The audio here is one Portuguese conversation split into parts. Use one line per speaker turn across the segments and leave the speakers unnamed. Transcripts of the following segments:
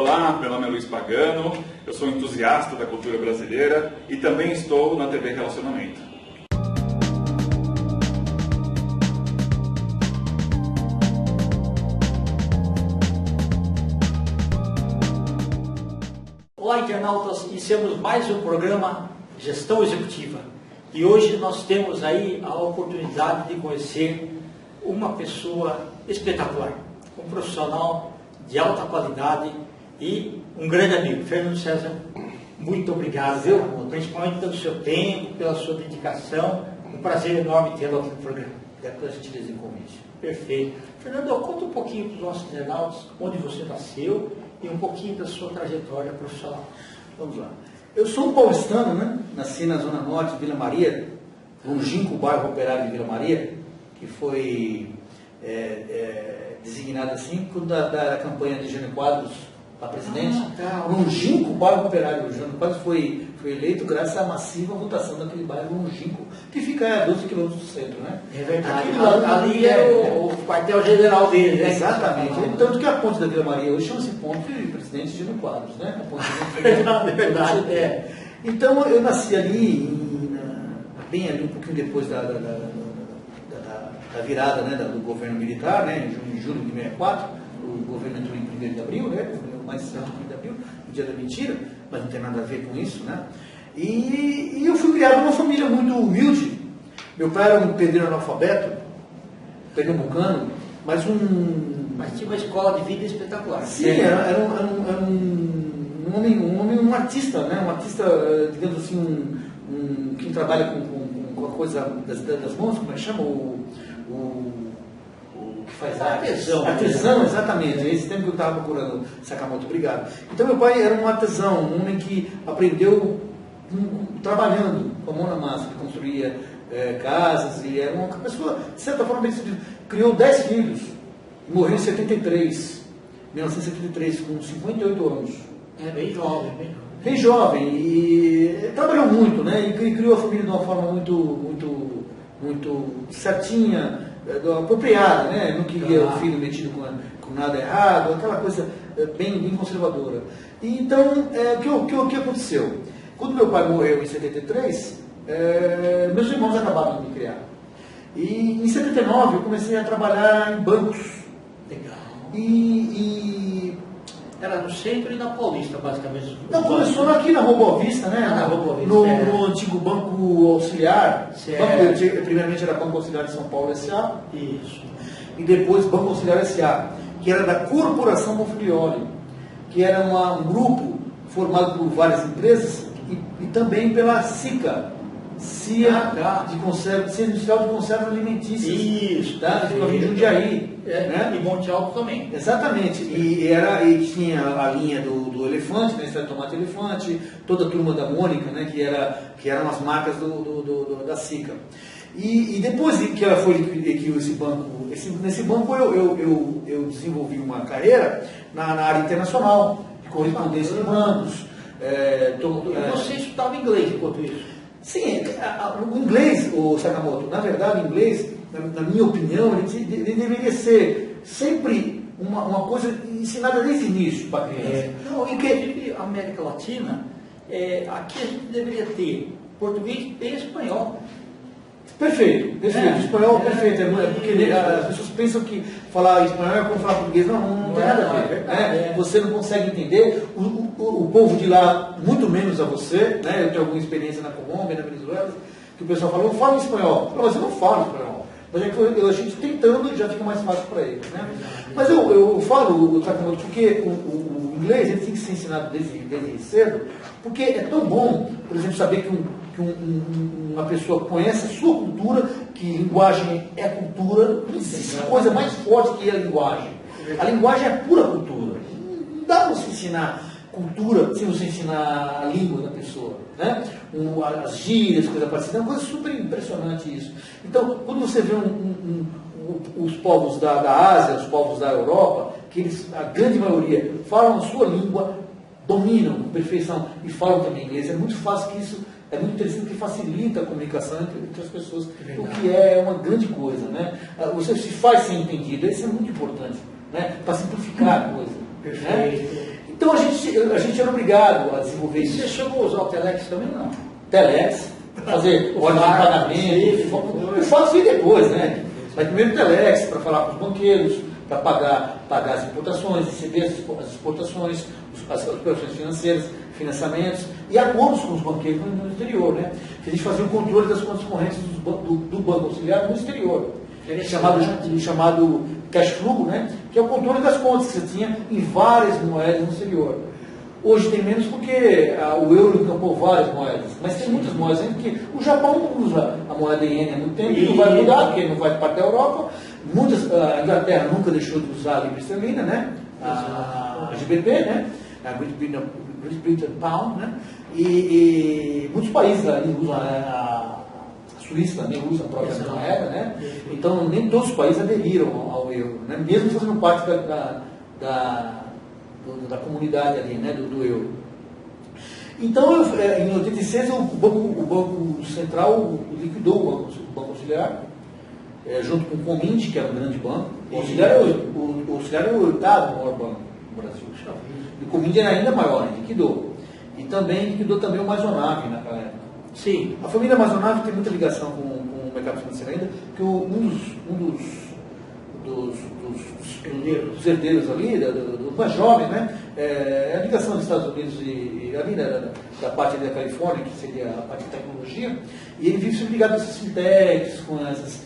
Olá, meu nome é Luiz Pagano, eu sou entusiasta da cultura brasileira e também estou na TV Relacionamento.
Olá, internautas, iniciamos mais um programa Gestão Executiva e hoje nós temos aí a oportunidade de conhecer uma pessoa espetacular, um profissional de alta qualidade e um grande amigo. Fernando César, muito obrigado, viu? Principalmente pelo seu tempo, pela sua dedicação. Um prazer enorme tê-lo aqui no programa.
Depois a gente diz em convite.
Perfeito. Fernando, conta um pouquinho para os nossos internautas onde você nasceu e um pouquinho da sua trajetória profissional.
Vamos lá. Eu sou um paulistano, né? Nasci na Zona Norte, Vila Maria, longínquo bairro operário de Vila Maria, que foi designado assim da campanha de Jânio Quadros para presidente. Longínquo bairro operário. O Jânio Quadros foi eleito graças à massiva votação daquele bairro longínquo, que fica a 12 quilômetros do centro, né?
É verdade.
Ali
é o quartel-general dele, né?
Exatamente. Tanto que a ponte da Vila Maria hoje chama-se ponte de presidente Jânio Quadros, né? A ponte
é verdade.
Então eu nasci ali, bem ali um pouquinho depois da virada, né, do governo militar, né, em julho de 64, o governo entrou em 1º de abril, né, mais certo 1º de abril, o dia da mentira, mas não tem nada a ver com isso, né? E eu fui criado numa família muito humilde. Meu pai era um pedreiro analfabeto, pernambucano, mas
tinha uma escola de vida espetacular.
Sim, era um homem, um artista, né? Um artista, digamos assim, quem trabalha com a coisa das mãos, como é que chama? O que faz
artesão.
Artesão, exatamente. É esse tempo que eu estava procurando, Sakamoto, obrigado. Então meu pai era um artesão, um homem que aprendeu trabalhando com a mão na massa, que construía casas, e era uma pessoa, de certa forma, bem sucedida. Criou 10 filhos, morreu em 1973, com 58 anos.
É bem jovem,
bem jovem, e trabalhou muito, né? E criou a família de uma forma muito certinha, apropriada, né? Não queria o filho metido com nada errado, aquela coisa bem conservadora. E então, o que aconteceu? Quando meu pai morreu em 73, meus irmãos acabaram de me criar. E em 79 eu comecei a trabalhar em bancos.
Legal.
Era
no centro e na Paulista, basicamente.
Não, começou aqui na Rua Boa Vista, né?
Na Rua Boa Vista,
no antigo Banco Auxiliar. Primeiramente era Banco Auxiliar de São Paulo S.A.
Isso.
E depois Banco Auxiliar S.A., que era da Corporação Monfilioli, que era um grupo formado por várias empresas e também pela SICA, CIA Industrial de Conservas Alimentícias.
Isso.
Tá? Ficou em Jundiaí.
Né? E Monte Alto também.
Exatamente. E tinha a linha do Elefante, né? Estrada de Tomate Elefante, toda a turma da Mônica, né? que eram as marcas da SICA. E depois que ela foi que nesse banco eu desenvolvi uma carreira na área internacional, de correspondência de bancos.
E você estudava inglês enquanto isso?
Sim, o inglês, o Sakamoto, na verdade o inglês, na minha opinião, ele deveria ser sempre uma coisa ensinada desde o início para a criança.
Inclusive a América Latina, aqui a gente deveria ter português e espanhol.
Perfeito. Espanhol, perfeito. Porque as pessoas pensam que falar espanhol é como falar português. Não tem nada a ver. Você não consegue entender. O povo de lá, muito menos a você. Né? Eu tenho alguma experiência na Colômbia, na Venezuela, que o pessoal fala, eu falo espanhol. Mas eu não falo espanhol. Mas a gente tentando já fica mais fácil para eles. Né? Mas eu falo, Sakamoto, porque o inglês ele tem que ser ensinado desde cedo, porque é tão bom, por exemplo, saber que uma pessoa conhece a sua cultura, que linguagem é cultura, não existe coisa mais forte que a linguagem. A linguagem é pura cultura. Não dá para você ensinar cultura sem você ensinar a língua da pessoa, né? As gírias, coisa parecida, é uma coisa super impressionante isso. Então, quando você vê os povos da Ásia, os povos da Europa, que a grande maioria falam a sua língua, dominam com perfeição e falam também inglês, é muito fácil que isso. É muito interessante que facilita a comunicação entre as pessoas, o que é uma grande coisa, né? Você se faz ser entendido, isso é muito importante, né? Para simplificar a coisa.
Perfeito.
Né? Então a gente era obrigado a desenvolver isso.
Você chegou a usar o Telex também, não?
Telex, fazer ordem de pagamento. O fato veio depois, né? Mas primeiro Telex, para falar com os banqueiros, para pagar as importações, receber as exportações, as operações financeiras, financiamentos e acordos com os banqueiros no exterior, né? Que a gente fazia o controle das contas correntes do Banco Auxiliar no exterior, chamado cash flow, né? Que é o controle das contas que você tinha em várias moedas no exterior. Hoje tem menos porque o euro encampou várias moedas, mas tem muitas moedas ainda, porque o Japão não usa a moeda iene há muito tempo, e não vai mudar, porque não vai parte da Europa. A Inglaterra nunca deixou de usar a libra esterlina, né? A GBP, né? A Great Britain Pound, né? E muitos países ali usam, a Suíça também usa a própria moeda, né? Então nem todos os países aderiram ao euro, né? Mesmo fazendo parte da comunidade ali, né? do euro. Então, em 86, o Banco Central liquidou o Banco Auxiliar, junto com o Comint, que era um grande banco. O Auxiliar é o oitavo maior banco no Brasil. E o Comint era ainda maior, ele liquidou. E também liquidou também o Maisonave naquela época.
Sim.
A família Maisonave tem muita ligação com o mercado financeiro ainda, porque um dos herdeiros ali, do mais jovem, né? É a ligação dos Estados Unidos e ali da parte da Califórnia, que seria a parte de tecnologia, e ele vive sempre ligado a essas fintechs, com essas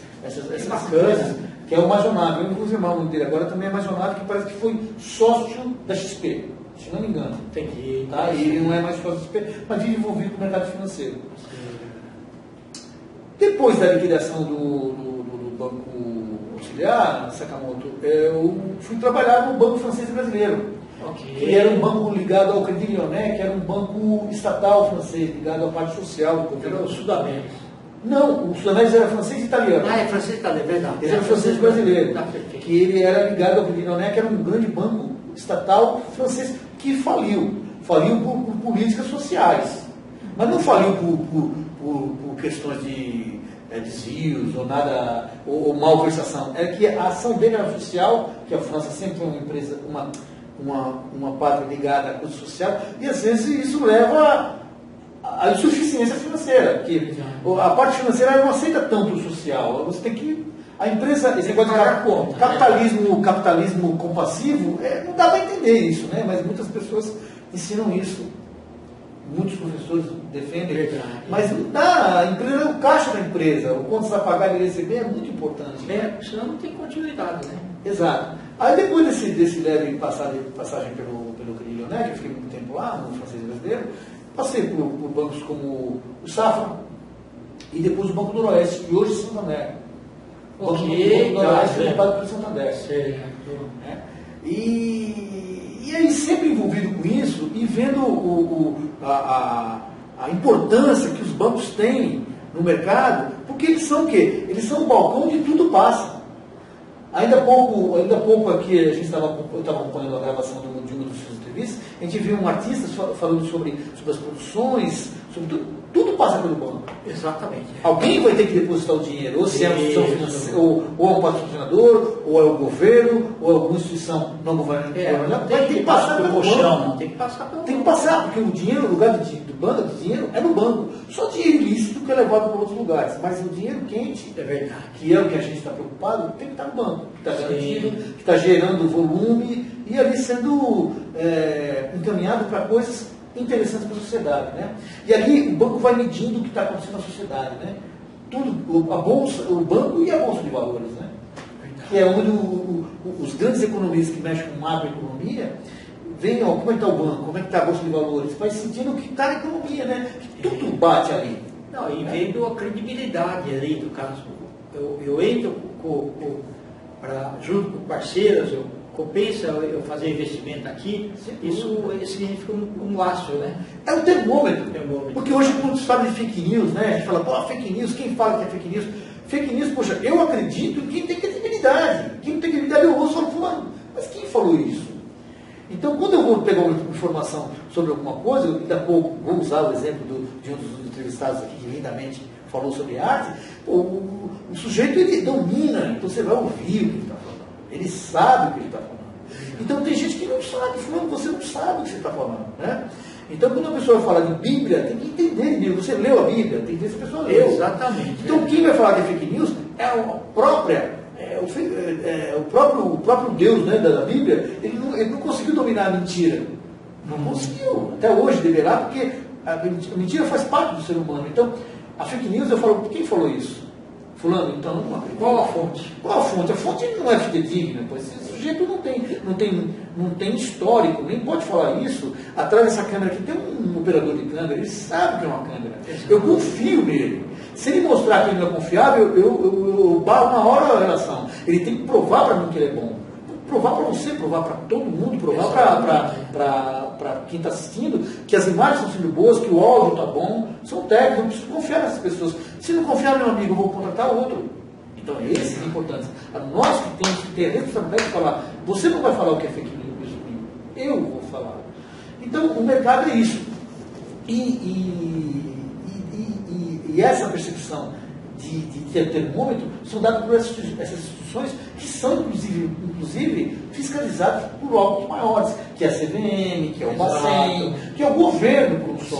coisas, que é o Maisonave. Eu não vou lembrar o nome dele agora, também é Maisonave, que parece que foi sócio da XP, se não me engano.
Entendi.
Tá? E ele não é mais sócio da XP, mas vive envolvido com o mercado financeiro. Depois da liquidação do Banco Auxiliar, Sakamoto, eu fui trabalhar no Banco Francês Brasileiro, que era um banco ligado ao Crédit Lyonnais, que era um banco estatal francês, ligado à parte social.
Era o Sudamérica.
Não, o Sudamérica era francês e italiano.
É francês e italiano, é verdade.
Ele era francês brasileiro, que ele era ligado ao Crédit Lyonnais, que era um grande banco estatal francês, que faliu por políticas sociais, mas não faliu por questões de desvios ou nada, ou malversação. É que a ação dele era social, que a França sempre foi uma empresa, uma pátria ligada à coisa social, e às vezes isso leva à insuficiência financeira, porque a parte financeira não aceita tanto o social. Você tem que. A empresa, esse negócio de capitalismo compassivo, não dá para entender isso, né? Mas muitas pessoas ensinam isso. Muitos professores defendem, mas não dá, a empresa é o caixa da empresa, o quanto você vai pagar e receber é muito importante.
Senão não tem continuidade, né?
Exato. Aí depois desse leve passagem pelo Crédit Lyonnais, que eu fiquei muito tempo lá, no francês brasileiro, passei por bancos como o Safra e depois o Banco do Noroeste, e hoje Santander. O Banco do Noroeste é comprado pelo Santander. E aí sempre envolvido com isso e vendo a importância que os bancos têm no mercado, porque eles são o quê? Eles são o balcão onde tudo passa. Ainda há pouco aqui, eu estava acompanhando a gravação de uma das suas entrevistas, a gente viu um artista falando sobre as produções, sobre tudo passa pelo banco.
Exatamente.
Alguém vai ter que depositar o dinheiro, ou se é uma instituição financeira, ou é um patrocinador, ou é o governo, ou é alguma instituição não governamental.
Vai ter que passar pelo banco. Não tem que passar pelo banco.
Tem que passar, porque o dinheiro, o lugar do banco de dinheiro é no banco. Só dinheiro ilícito que é levado para outros lugares. Mas o dinheiro quente, que é o que a gente está preocupado, tem que estar no banco. Que está garantido, que está gerando volume e ali sendo encaminhado para coisas interessantes para a sociedade, né? E ali o banco vai medindo o que está acontecendo na sociedade, né? Tudo, a bolsa, o banco e a bolsa de valores, né? Que é onde os grandes economistas que mexem com macroeconomia veem, como é que está o banco, como é que está a bolsa de valores, vai sentindo o que está na economia, né? Que tudo bate ali.
Não, e vendo a credibilidade ali do caso. Eu entro junto com parceiros, compensa eu fazer investimento aqui, isso significa um laço, né?
É um termômetro. Porque hoje, quando se fala de fake news, né? A gente fala, fake news, quem fala que é fake news? Fake news, poxa, eu acredito em quem tem credibilidade. Quem não tem credibilidade, eu ouço falando, mas quem falou isso? Então, quando eu vou pegar uma informação sobre alguma coisa, eu daqui a pouco vou usar o exemplo de um dos entrevistados aqui que lindamente falou sobre arte, o sujeito ele domina, então você vai ouvir o que ele está falando. Ele sabe o que ele está falando. Então tem gente que não sabe, fulano, você não sabe o que você está falando, né? Então quando a pessoa fala de Bíblia, tem que entender, você leu a Bíblia, tem que ver se a pessoa leu.
Exatamente.
Então quem vai falar de fake news é a própria, o próprio Deus, né, da Bíblia, ele não conseguiu dominar a mentira. Não conseguiu. Até hoje deverá, porque a mentira faz parte do ser humano. Então, a fake news, eu falo, quem falou isso? Fulano, então não acredito.
Qual a fonte?
Qual a fonte? A fonte não é fidedigna, pois esse sujeito não tem histórico, nem pode falar isso. Atrás dessa câmera aqui tem um operador de câmera, ele sabe que é uma câmera. Eu confio nele. Se ele mostrar que ele não é confiável, eu barro na hora a relação. Ele tem que provar para mim que ele é bom. Provar para você, provar para todo mundo, provar para quem está assistindo que as imagens estão sendo boas, que o áudio está bom. São técnicos, eu preciso confiar nessas pessoas. Se não confiar, meu amigo, eu vou contratar outro. Então, esse é importante. Nós que temos que ter a responsabilidade de falar, você não vai falar o que é fake news, eu vou falar. Então, o mercado é isso. E essa percepção de ter termômetro são dadas por essas instituições que são, inclusive fiscalizadas por órgãos maiores, que é a CVM, que é o Bacen, que é o governo, por um só,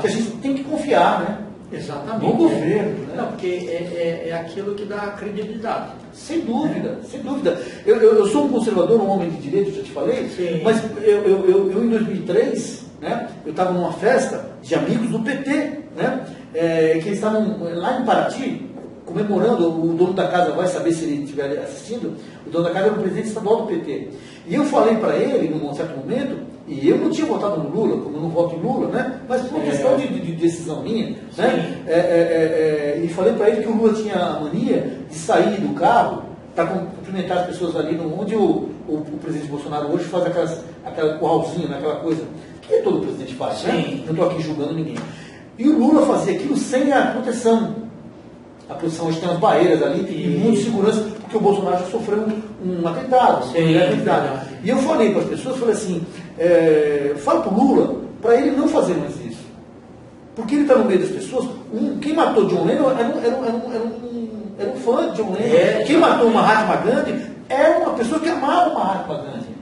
que a gente tem que confiar, né?
Exatamente.
No governo. Né?
Não, porque é aquilo que dá credibilidade.
Sem dúvida, sem dúvida. Eu sou um conservador, um homem de direito, já te falei,
sim,
mas eu em 2003, né, eu estava numa festa de amigos do PT, né, que eles estavam lá em Paraty, comemorando, o dono da casa vai saber se ele estiver assistindo, o dono da casa era o presidente estadual do PT. E eu falei para ele, num certo momento, e eu não tinha votado no Lula, como eu não voto em Lula, né? Mas por uma questão de decisão minha, né? E falei para ele que o Lula tinha a mania de sair do carro para cumprimentar as pessoas ali, onde o presidente Bolsonaro hoje faz aquela curralzinho, né? Aquela coisa que todo presidente faz, né? Não estou aqui julgando ninguém. E o Lula fazia aquilo sem a proteção. A proteção hoje tem umas barreiras ali e muita segurança, porque o Bolsonaro já sofreu um atentado. E eu falei para as pessoas, falei assim, fala para o Lula, para ele não fazer mais isso. Porque ele está no meio das pessoas. Quem matou John Lennon era um fã de John Lennon. Quem matou Mahatma Gandhi era uma pessoa que amava Mahatma Gandhi.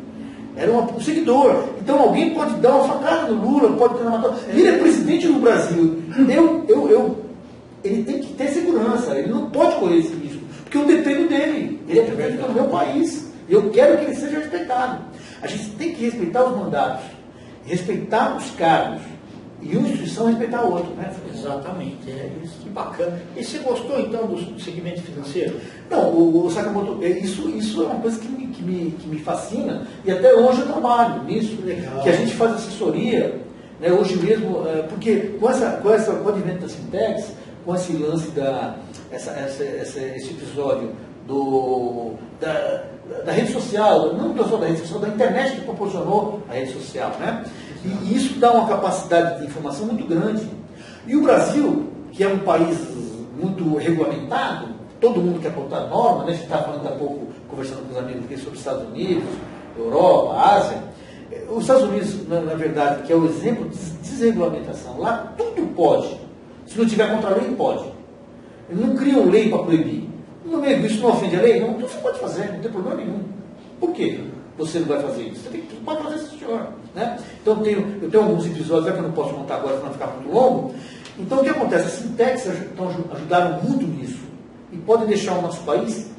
Era um seguidor. Então alguém pode dar uma facada no Lula, pode ter matado. Ele é presidente do Brasil. Ele tem que ter segurança, ele não pode correr esse risco, porque eu dependo dele, ele é presidente do meu país, e eu quero que ele seja respeitado. A gente tem que respeitar os mandatos, respeitar os cargos, e uma instituição respeitar a outra, né?
Exatamente, é isso, que bacana. E você gostou então do segmento financeiro?
Não, o Sakamoto, isso é uma coisa que me fascina, e até hoje eu trabalho nisso, que a gente faz assessoria, né, hoje mesmo, porque com o advento das fintechs, com esse lance esse episódio da rede social, não só da rede social, da internet que proporcionou a rede social, né? E isso dá uma capacidade de informação muito grande. E o Brasil, que é um país muito regulamentado, todo mundo quer botar norma, né? A gente estava falando há pouco, conversando com os amigos aqui sobre os Estados Unidos, Europa, Ásia. Os Estados Unidos, na verdade, que é o exemplo de desregulamentação, lá tudo pode. Se não tiver contra a lei, pode. Eles não criam lei para proibir. Isso não ofende a lei? Não, então você pode fazer, não tem problema nenhum. Por quê? Você não vai fazer isso? Você pode fazer isso, senhor. Né? Então eu tenho alguns episódios que eu não posso contar agora para não ficar muito longo. Então o que acontece? As fintechs ajudaram muito nisso. E podem deixar o nosso país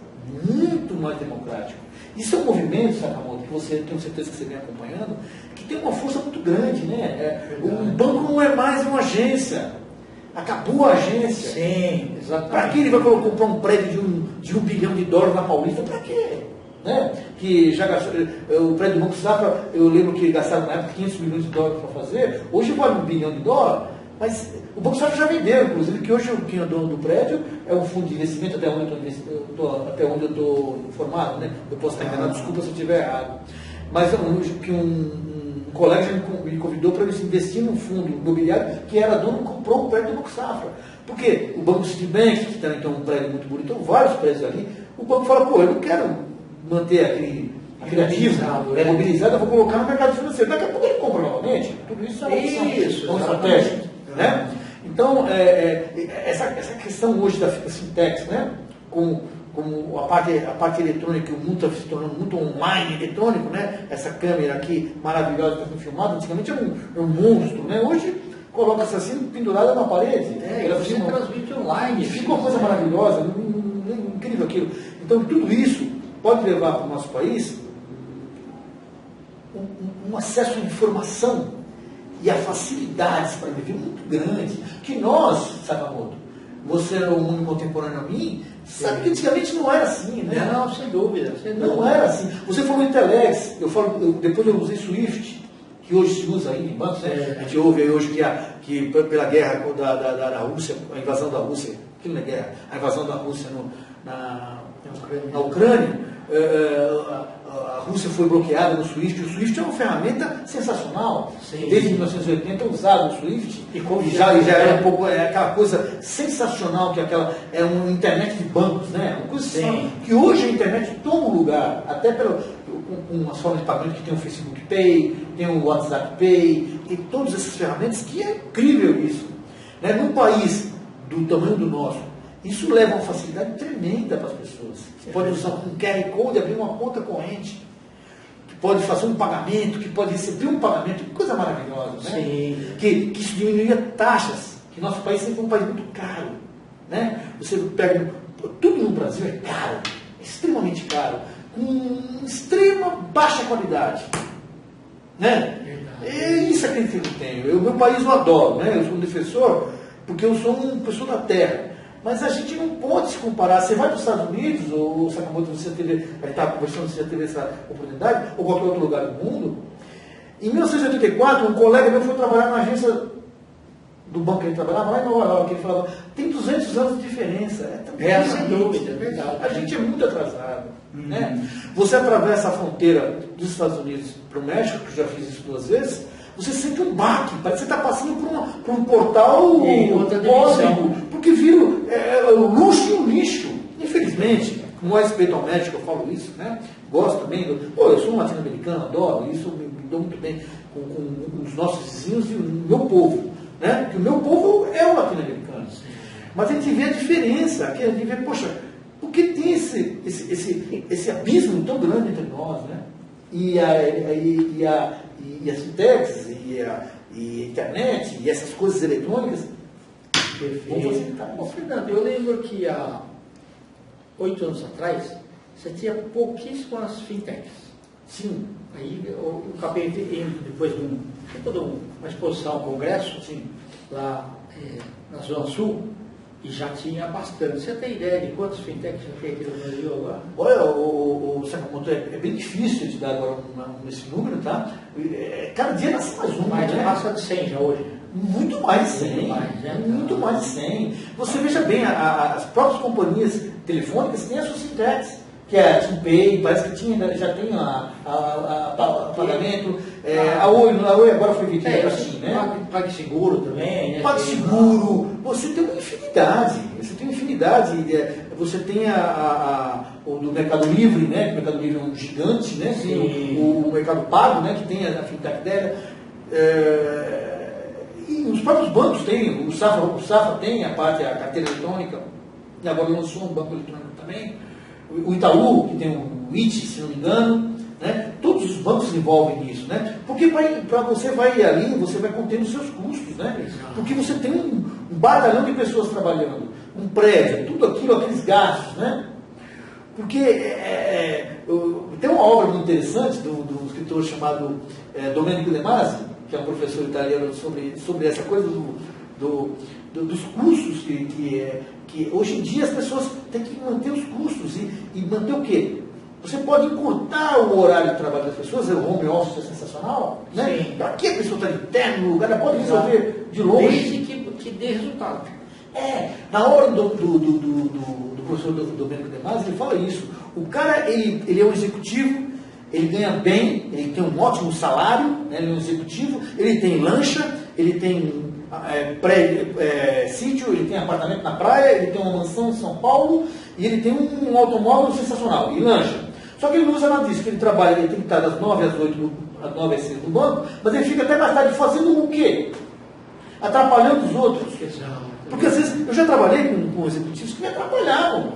muito mais democrático. Isso é um movimento, Sakamoto, que tenho certeza que você vem acompanhando, que tem uma força muito grande. Né? O banco não é mais uma agência. Acabou a agência.
Sim, exatamente.
Para que ele vai comprar um prédio de $1 bilhão na Paulista? Para quê? Né? Que já gastou, o prédio do Banco Safra, eu lembro que gastaram na época $500 milhões para fazer, hoje vale $1 bilhão, mas o Banco Safra já vendeu, inclusive, que hoje quem é dono do prédio é um fundo de investimento, até onde eu estou informado, né? Eu posso estar enganado, desculpa se eu estiver errado. Mas um colega já me convidou para investir num fundo imobiliário que era dono e comprou o prédio do Banco Safra. Porque o Banco Citibank, que também tem um prédio muito bonito, tem vários prédios ali, o banco fala, eu não quero manter aquele ativo mobilizado, eu vou colocar no mercado financeiro. Daqui a pouco ele compra novamente. Tudo isso é uma estratégia. Né? Então, essa questão hoje das fintechs, né? com como a parte eletrônica, o mundo está se tornando muito online eletrônico, né? Essa câmera aqui maravilhosa que está sendo filmada, antigamente era um monstro, né? Hoje coloca-se assim pendurada na parede.
Ela você transmite online.
Fica uma coisa maravilhosa, incrível aquilo. Então tudo isso pode levar para o nosso país um acesso à informação e a facilidades para viver muito grande, que nós, Sakamoto, você é um mundo contemporâneo a mim, sabe que antigamente não era assim, né?
Não, sem dúvida.
Não era assim. Você falou em Telex, depois eu usei Swift, que hoje se usa ainda em bancos, né? A gente ouve aí hoje que pela guerra da Rússia, a invasão da Rússia, aquilo não é guerra, a invasão da Rússia na Ucrânia, a Rússia foi bloqueada no Swift. O Swift é uma ferramenta sensacional.
Sim.
Desde 1980 usado o Swift e já era um pouco aquela coisa sensacional que é uma internet de bancos, né? Uma coisa que hoje a internet toma um lugar, até com umas formas de pagamento que tem o Facebook Pay, tem o WhatsApp Pay, tem todas essas ferramentas que é incrível isso. Né? Num país do tamanho do nosso, isso leva uma facilidade tremenda para as pessoas. Você pode usar um QR Code, abrir uma conta corrente, que pode fazer um pagamento, que pode receber um pagamento, que coisa maravilhosa, né?
Sim.
Que isso diminuiria taxas, que nosso país sempre foi um país muito caro. Né? Você pega, tudo no Brasil é caro, é extremamente caro, com extrema baixa qualidade. Né? É isso que eu tenho. O meu país eu adoro, né? Eu sou um defensor, porque eu sou uma pessoa da terra. Mas a gente não pode se comparar. Você vai para os Estados Unidos, ou Sakamoto, você está conversando, você já teve essa oportunidade, ou qualquer outro lugar do mundo. Em 1984, um colega meu foi trabalhar na agência do banco que ele trabalhava, lá em Nova York. Ele falava, tem 200 anos de diferença.
Sem dúvida, é verdade.
A gente é muito atrasado. Né? Você atravessa a fronteira dos Estados Unidos para o México, que eu já fiz isso 2 vezes, você sente um baque, parece que você está passando por um portal cósmico, porque vira o luxo e o lixo. Infelizmente, com mais respeito ao médico, eu falo isso, né? Gosto também. Eu sou um latino-americano, adoro isso, me dou muito bem com os nossos vizinhos e o meu povo. Né? Porque o meu povo é o latino-americano. Mas a gente vê a diferença, a gente vê, poxa, por que tem esse abismo tão grande entre nós? Né? E as fintechs, e a internet, e essas coisas eletrônicas, vão facilitar.
Bom, Fernando, eu lembro que há 8 anos atrás, você tinha pouquíssimas fintechs.
Sim.
Aí eu acabei indo depois de toda uma exposição, um congresso, assim, lá na Zona Sul, e já tinha bastante. Você tem ideia de quantos fintechs já tem aqui no Brasil agora?
Olha, o Sakamoto, é bem difícil de dar agora esse número, tá? Cada dia nasce mais um,
Mas
né?
passa de 100 já hoje.
Muito mais de 100. Muito mais de 100. Você veja bem, as próprias companhias telefônicas têm as suas fintechs, que é a TeamPay, parece que já tem pagamento. A Oi agora foi vendida assim, né?
PagSeguro também. Né?
PagSeguro. Você tem uma infinidade. Você tem o do Mercado Livre, né? O Mercado Livre é um gigante, né? Tem o Mercado Pago, né? Que tem a fintech dela. E os próprios bancos têm. O Safra tem a carteira eletrônica. E agora lançou um banco eletrônico também. O Itaú, que tem o IT, se não me engano, né? Todos os bancos se envolvem nisso, né? Porque para você vai ali, você vai contendo os seus custos, né? Porque você tem um batalhão de pessoas trabalhando, um prédio, tudo aquilo, aqueles gastos, né? Porque tem uma obra muito interessante do escritor chamado Domenico De Masi, que é um professor italiano sobre essa coisa dos custos que hoje em dia as pessoas têm que manter os custos e manter o quê? Você pode encurtar o horário de trabalho das pessoas, o home office é sensacional, né? Para que a pessoa está interno no lugar, ela pode resolver de longe.
Desde que dê resultado.
Na hora do professor Domenico De Masi, ele fala isso. O cara, ele é um executivo, ele ganha bem, ele tem um ótimo salário, né? Ele é um executivo, ele tem lancha, ele tem sítio, ele tem apartamento na praia, ele tem uma mansão em São Paulo e ele tem um automóvel sensacional, e lancha. Só que ele não usa nada disso, que ele trabalha, ele tem que estar das 9 às 8, às 9 às 6 no banco, mas ele fica até mais tarde fazendo o quê? Atrapalhando os outros. Porque às vezes eu já trabalhei com executivos que me atrapalhavam.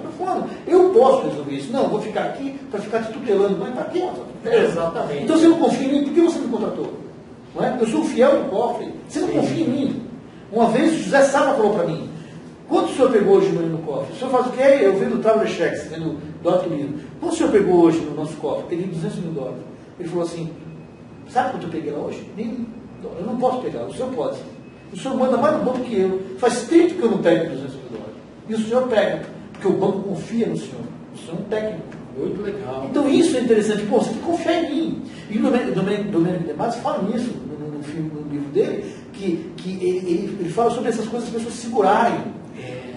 Eu posso resolver isso. Não, vou ficar aqui para ficar te tutelando. Mas para quê?
Exatamente.
Então você não confia em mim, por que você me contratou? Não é? Eu sou o fiel do cofre. Você não confia em mim. Uma vez o José Saba falou para mim: quanto o senhor pegou hoje no cofre? O senhor faz o quê? Eu vendo o Traveler Checks, vendo do Alto Livro. Quanto o senhor pegou hoje no nosso cofre? Peguei $200 mil. Ele falou assim: sabe quanto eu peguei lá hoje? Eu não posso pegar, o senhor pode. O senhor manda mais no banco que eu. Faz tempo que eu não pego $200 mil. E o senhor pega, porque o banco confia no senhor. O senhor é um técnico.
Muito legal.
Então isso é interessante. Pô, você tem que confiar em mim. E o Domênico de Matos fala nisso no livro dele, que ele fala sobre essas coisas, as pessoas segurarem.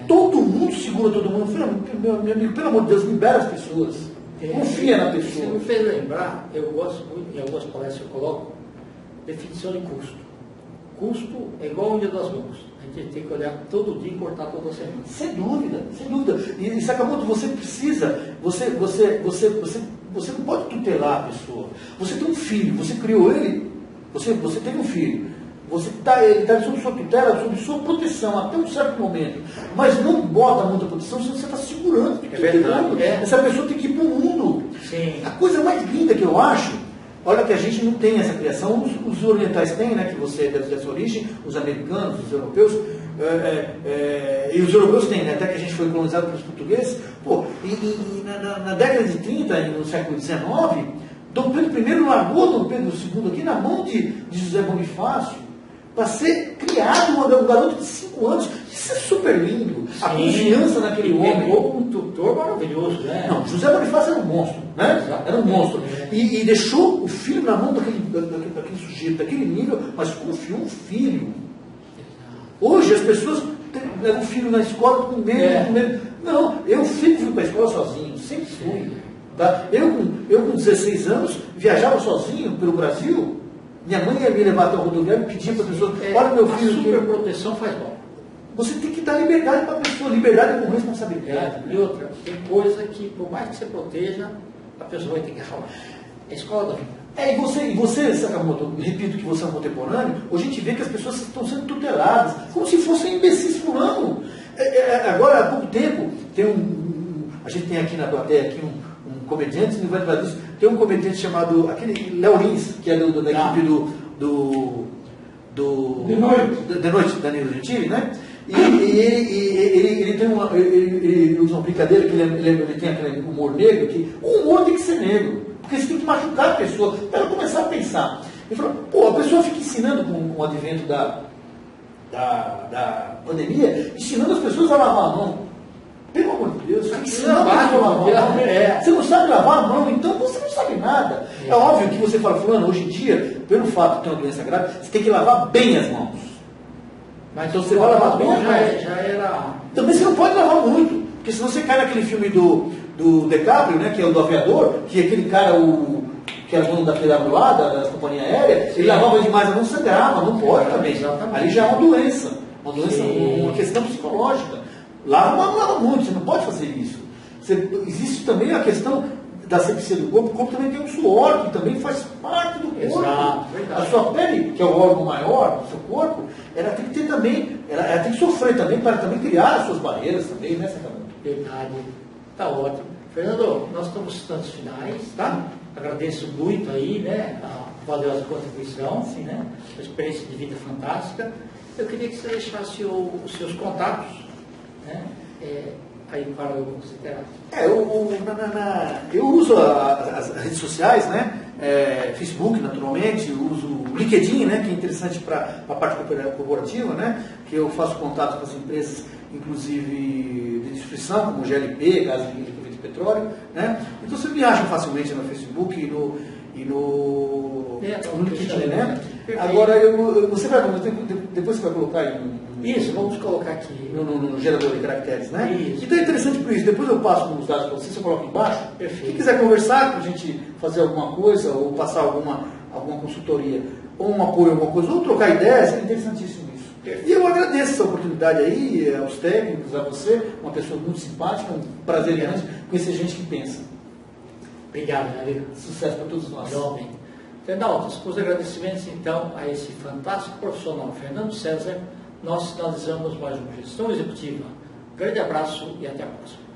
Todo mundo segura todo mundo. Meu amigo, pelo amor de Deus, libera as pessoas. Confia na pessoa.
Você me fez lembrar, eu gosto muito, em algumas palestras eu coloco, definição de custo. Custo é igual a unha das mãos. A gente tem que olhar todo dia e cortar toda semana.
Sem dúvida, sem dúvida. E Sakamoto, você precisa, você não pode tutelar a pessoa. Você tem um filho, você criou ele, você teve um filho. Ele está sob sua tutela, sob sua proteção até um certo momento. Mas não bota muita proteção, senão você está segurando.
É verdade.
Essa pessoa tem que ir para o mundo.
Sim.
A coisa mais linda que eu acho, olha que a gente não tem essa criação, os orientais têm, né, que você deve ter essa origem, os americanos, os europeus, e os europeus têm, né, até que a gente foi colonizado pelos portugueses. Pô, na década de 30, no século XIX, Dom Pedro I largou Dom Pedro II aqui na mão de José Bonifácio, para ser criado um garoto de 5 anos. Isso é super lindo. Sim. A confiança naquele homem.
Pegou um tutor maravilhoso, né?
Não, José Bonifácio era um monstro, né?
Exatamente.
Era um monstro. E deixou o filho na mão daquele sujeito, daquele nível, mas confiou um filho. Hoje as pessoas levam o filho na escola com medo, Não, eu sempre fui para a escola sozinho, sempre fui. Tá? Eu com 16 anos viajava sozinho pelo Brasil. Minha mãe ia me levar até o rodoviário e pedir para a pessoa: olha, meu filho.
A superproteção faz mal.
Você tem que dar liberdade para a pessoa, liberdade com responsabilidade.
E outra, tem coisa que, por mais que você proteja, a pessoa vai ter que falar. É a escola da vida.
E você, Sakamoto, repito que você é um contemporâneo, hoje a gente vê que as pessoas estão sendo tuteladas, como se fossem imbecis fulano. Agora, há pouco tempo, a gente tem aqui na plateia aqui um comediante, não vai falar disso, tem um comediante chamado, aquele Léo Lins, que é da equipe De Noite, Danilo Gentili, né? E ele tem ele usa uma brincadeira que ele tem aquele humor negro, que o humor tem que ser negro, porque você tem que machucar a pessoa, para ela começar a pensar. Ele falou: pô, a pessoa fica ensinando com o advento da pandemia, ensinando as pessoas a lavar a mão. Pelo amor de Deus, você não sabe lavar a mão. Você não sabe lavar a mão, então você não sabe nada. É óbvio que você fala: fulano, hoje em dia, pelo fato de ter uma doença grave, você tem que lavar bem as mãos.
Mas
então você vai lavar bem as mãos.
Já era.
Também você não pode lavar muito, porque senão você cai naquele filme do DiCaprio, né, que é o do aviador, que aquele cara, que era dono da PWA, da companhia aérea, ele lavava demais a mão, sangrava, não pode também.
Exatamente.
Ali já é uma doença, uma questão psicológica. Lava, mas não lava muito, você não pode fazer isso. Existe também a questão da asepsia do corpo. O corpo também tem um suor, que também faz parte do corpo.
Exato,
a sua pele, que é o órgão maior do seu corpo, ela tem que ter também, ela tem que sofrer também, para também criar as suas barreiras também, né, Sakamoto?
Verdade. Está ótimo. Fernando, nós estamos nos instantes finais, tá? Agradeço muito aí, né, a valiosa contribuição, sim, né? A experiência de vida fantástica. Eu queria que você deixasse os seus contatos, né? Aí para o considerar.
Eu uso as redes sociais, né? Facebook, naturalmente, eu uso o LinkedIn, né? Que é interessante para a parte corporativa, né? Que eu faço contato com as empresas, inclusive de distribuição, como GLP, Gás de Petróleo, né? Então você me acha facilmente no Facebook e no LinkedIn, né? Agora, depois você vai colocar em
isso, vamos colocar aqui.
No gerador de caracteres, né?
Isso.
Então é interessante por isso. Depois eu passo os dados para você coloca embaixo.
Perfeito.
Quem quiser conversar, para a gente fazer alguma coisa, ou passar alguma consultoria, ou um apoio, alguma coisa, ou trocar ideias, é interessantíssimo isso.
Perfeito.
E eu agradeço essa oportunidade aí, aos técnicos, a você, uma pessoa muito simpática, um prazer grande conhecer gente que pensa.
Obrigado, meu amigo.
Sucesso para todos nós.
Fernando, os agradecimentos então a esse fantástico profissional, Fernando César, nós finalizamos mais uma Gestão Executiva. Grande abraço e até a próxima.